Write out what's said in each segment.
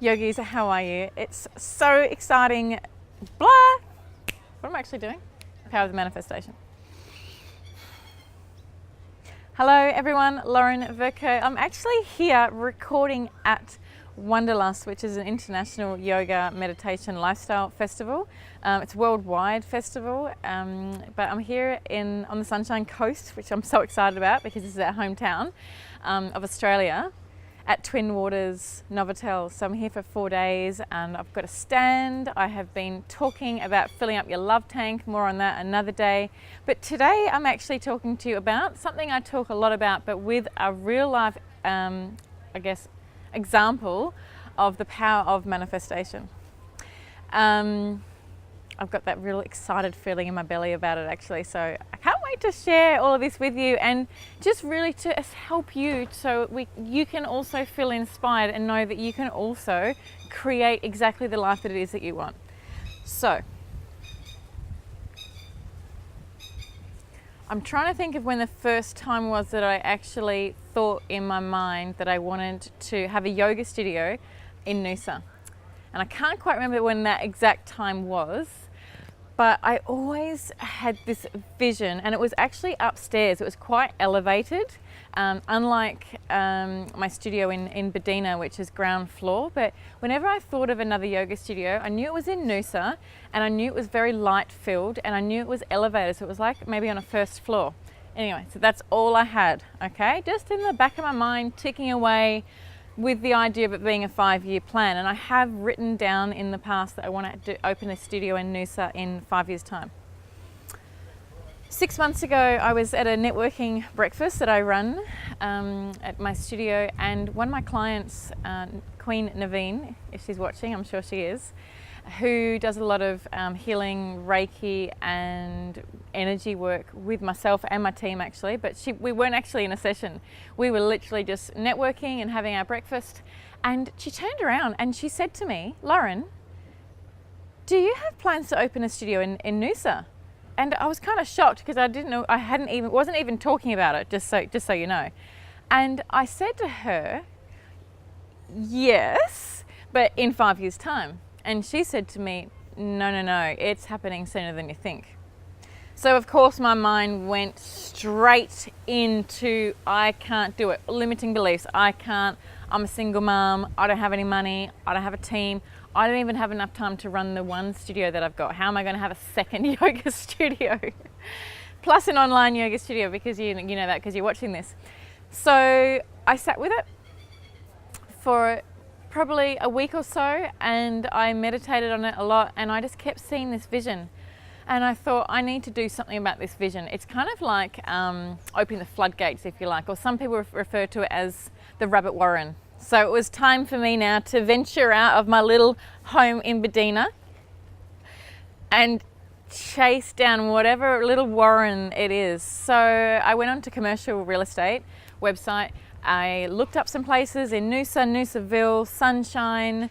Yogis, how are you? It's so exciting. Blah! What am I actually doing? Power of the manifestation. Hello everyone, Lauren Vercoe. I'm actually here recording at Wanderlust, which is an international yoga meditation lifestyle festival. It's a worldwide festival, but I'm here on the Sunshine Coast, which I'm so excited about because this is our hometown of Australia, at Twin Waters, Novotel. So I'm here for 4 days and I've got a stand. I have been talking about filling up your love tank, more on that another day. But today I'm actually talking to you about something I talk a lot about, but with a real life, example of the power of manifestation. I've got that real excited feeling in my belly about it actually, so I can't wait to share all of this with you and just really to help you so you can also feel inspired and know that you can also create exactly the life that it is that you want. So I'm trying to think of when the first time was that I actually thought in my mind that I wanted to have a yoga studio in Noosa. And I can't quite remember when that exact time was, but I always had this vision, and it was actually upstairs. It was quite elevated, unlike my studio in Bedina, which is ground floor. But whenever I thought of another yoga studio, I knew it was in Noosa, and I knew it was very light filled, and I knew it was elevated, so it was like maybe on a first floor. Anyway, so that's all I had, okay? Just in the back of my mind, ticking away with the idea of it being a 5-year plan. And I have written down in the past that I want to open a studio in Noosa in 5 years' time. 6 months ago, I was at a networking breakfast that I run at my studio, and one of my clients, Queen Naveen, if she's watching, I'm sure she is, who does a lot of healing, Reiki and energy work with myself and my team actually, but we weren't actually in a session. We were literally just networking and having our breakfast, and she turned around and she said to me, "Lauren, do you have plans to open a studio in Noosa?" And I was kind of shocked because I didn't know, wasn't even talking about it, just so you know. And I said to her, "Yes, but in 5 years' time." And she said to me, no, it's happening sooner than you think. So of course my mind went straight into, I can't do it, limiting beliefs. I can't, I'm a single mom, I don't have any money, I don't have a team, I don't even have enough time to run the one studio that I've got. How am I going to have a second yoga studio? Plus an online yoga studio, because you know that because you're watching this. So I sat with it for probably a week or so, and I meditated on it a lot, and I just kept seeing this vision, and I thought I need to do something about this vision. It's kind of like opening the floodgates, if you like, or some people refer to it as the rabbit warren. So it was time for me now to venture out of my little home in Bedina and chase down whatever little warren it is. So I went on to commercial real estate website. I looked up some places in Noosa, Noosaville, Sunshine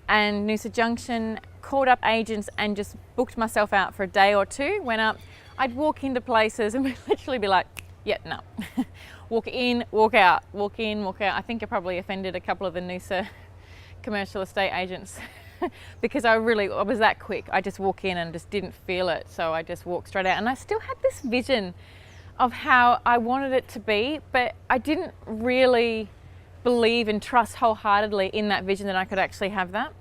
and Noosa Junction, called up agents and just booked myself out for a day or two. Went up, I'd walk into places and we'd literally be like, yeah, no. Walk in, walk out, walk in, walk out. I think I probably offended a couple of the Noosa commercial estate agents because I was that quick. I just walk in and just didn't feel it. So I just walked straight out, and I still had this vision of how I wanted it to be, but I didn't really believe and trust wholeheartedly in that vision that I could actually have that.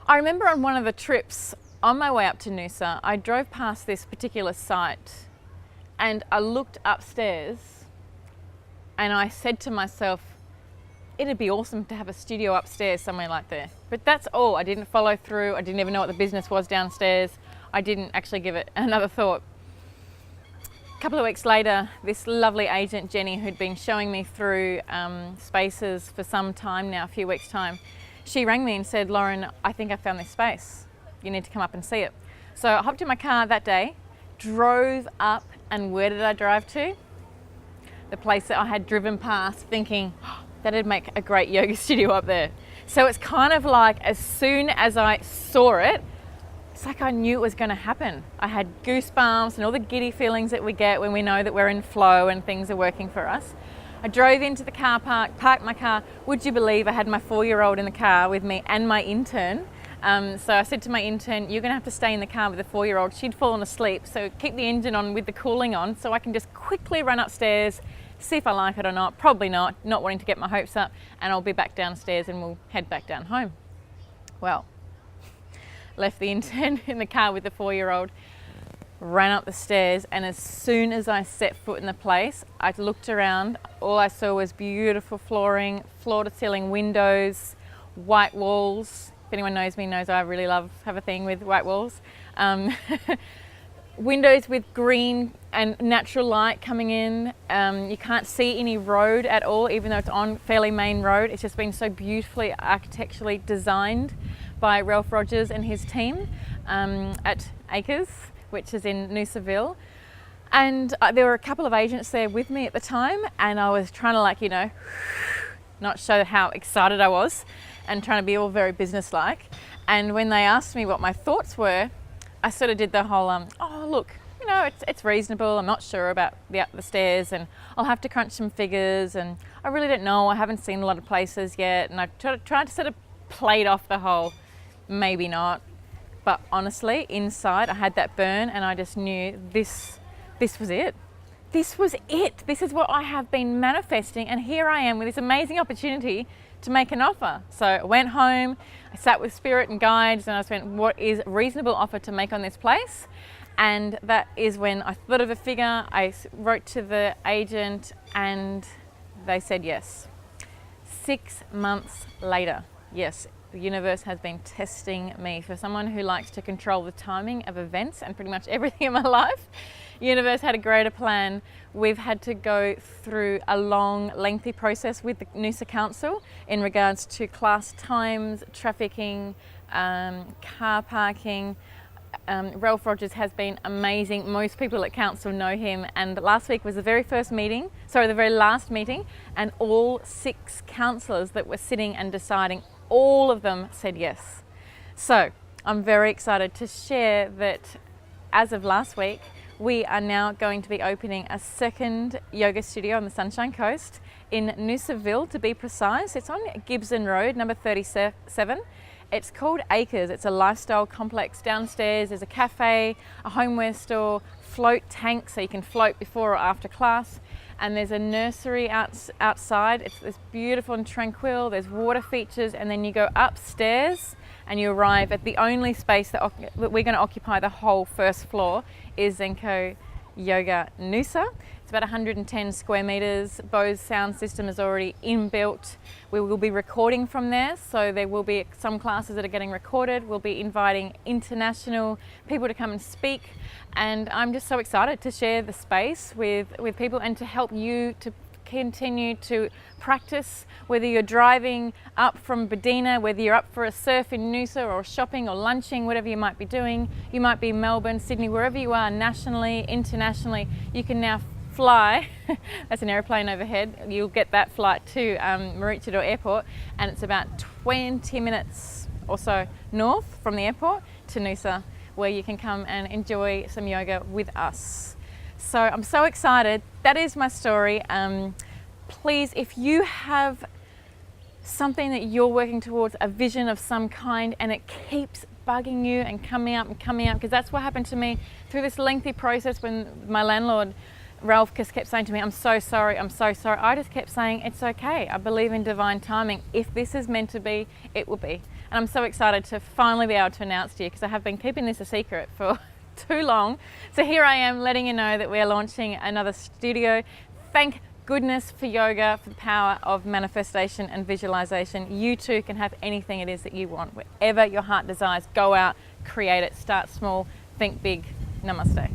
I remember on one of the trips on my way up to Noosa, I drove past this particular site and I looked upstairs and I said to myself, it'd be awesome to have a studio upstairs somewhere like that. But that's all. I didn't follow through. I didn't even know what the business was downstairs. I didn't actually give it another thought. A couple of weeks later, this lovely agent, Jenny, who'd been showing me through spaces for some time now, a few weeks' time, she rang me and said, "Lauren, I think I found this space. You need to come up and see it." So I hopped in my car that day, drove up, and where did I drive to? The place that I had driven past thinking, that'd make a great yoga studio up there. So it's kind of like as soon as I saw it, it's like I knew it was going to happen. I had goosebumps and all the giddy feelings that we get when we know that we're in flow and things are working for us. I drove into the car park, parked my car. Would you believe I had my 4-year-old in the car with me and my intern? So I said to my intern, you're gonna have to stay in the car with the 4-year-old. She'd fallen asleep, so keep the engine on with the cooling on so I can just quickly run upstairs, see if I like it or not. Probably not wanting to get my hopes up, and I'll be back downstairs and we'll head back down home. Well, left the intern in the car with the 4-year-old, ran up the stairs, and as soon as I set foot in the place, I looked around. All I saw was beautiful flooring, floor to ceiling windows, white walls. If anyone knows me knows I really have a thing with white walls. Windows with green and natural light coming in. You can't see any road at all, even though it's on fairly main road. It's just been so beautifully architecturally designed by Ralph Rogers and his team at Acres, which is in Noosaville. And there were a couple of agents there with me at the time, and I was trying to not show how excited I was and trying to be all very businesslike. And when they asked me what my thoughts were, I sort of did the whole, oh look, it's reasonable. I'm not sure about the stairs, and I'll have to crunch some figures, and I really don't know. I haven't seen a lot of places yet. And I tried to sort of play it off the whole, maybe not. But honestly, inside I had that burn, and I just knew this was it. This was it. This is what I have been manifesting, and here I am with this amazing opportunity to make an offer. So I went home, I sat with spirit and guides, and I went, what is a reasonable offer to make on this place? And that is when I thought of a figure. I wrote to the agent and they said yes. 6 months later, yes, the universe has been testing me. For someone who likes to control the timing of events and pretty much everything in my life, the universe had a greater plan. We've had to go through a long, lengthy process with the Noosa Council in regards to class times, trafficking, car parking. Ralph Rogers has been amazing. Most people at council know him, and last week was the very last meeting, and all 6 councillors that were sitting and deciding, all of them said yes. So I'm very excited to share that as of last week, we are now going to be opening a second yoga studio on the Sunshine Coast in Noosaville, to be precise. It's on Gibson Road, number 37. It's called Acres. It's a lifestyle complex. Downstairs there's a cafe, a homeware store, float tank so you can float before or after class, and there's a nursery outside. It's beautiful and tranquil. There's water features, and then you go upstairs and you arrive at the only space that we're going to occupy the whole first floor is Zenko Yoga Noosa. It's about 110 square meters. Bose sound system is already inbuilt. We will be recording from there, so there will be some classes that are getting recorded. We'll be inviting international people to come and speak, and I'm just so excited to share the space with people and to help you to continue to practice, whether you're driving up from Bedina, whether you're up for a surf in Noosa, or shopping or lunching, whatever you might be doing. You might be in Melbourne, Sydney, wherever you are, nationally, internationally, you can now fly. That's an airplane overhead. You'll get that flight to Maroochydore Airport, and it's about 20 minutes or so north from the airport to Noosa, where you can come and enjoy some yoga with us. So I'm so excited. That is my story. Please, if you have something that you're working towards, a vision of some kind, and it keeps bugging you and coming up, because that's what happened to me through this lengthy process when my landlord, Ralph, just kept saying to me, I'm so sorry, I'm so sorry. I just kept saying, it's okay. I believe in divine timing. If this is meant to be, it will be. And I'm so excited to finally be able to announce to you, because I have been keeping this a secret for too long. So here I am letting you know that we are launching another studio. Thank goodness for yoga, for the power of manifestation and visualization. You too can have anything it is that you want. Whatever your heart desires, go out, create it, start small, think big. Namaste.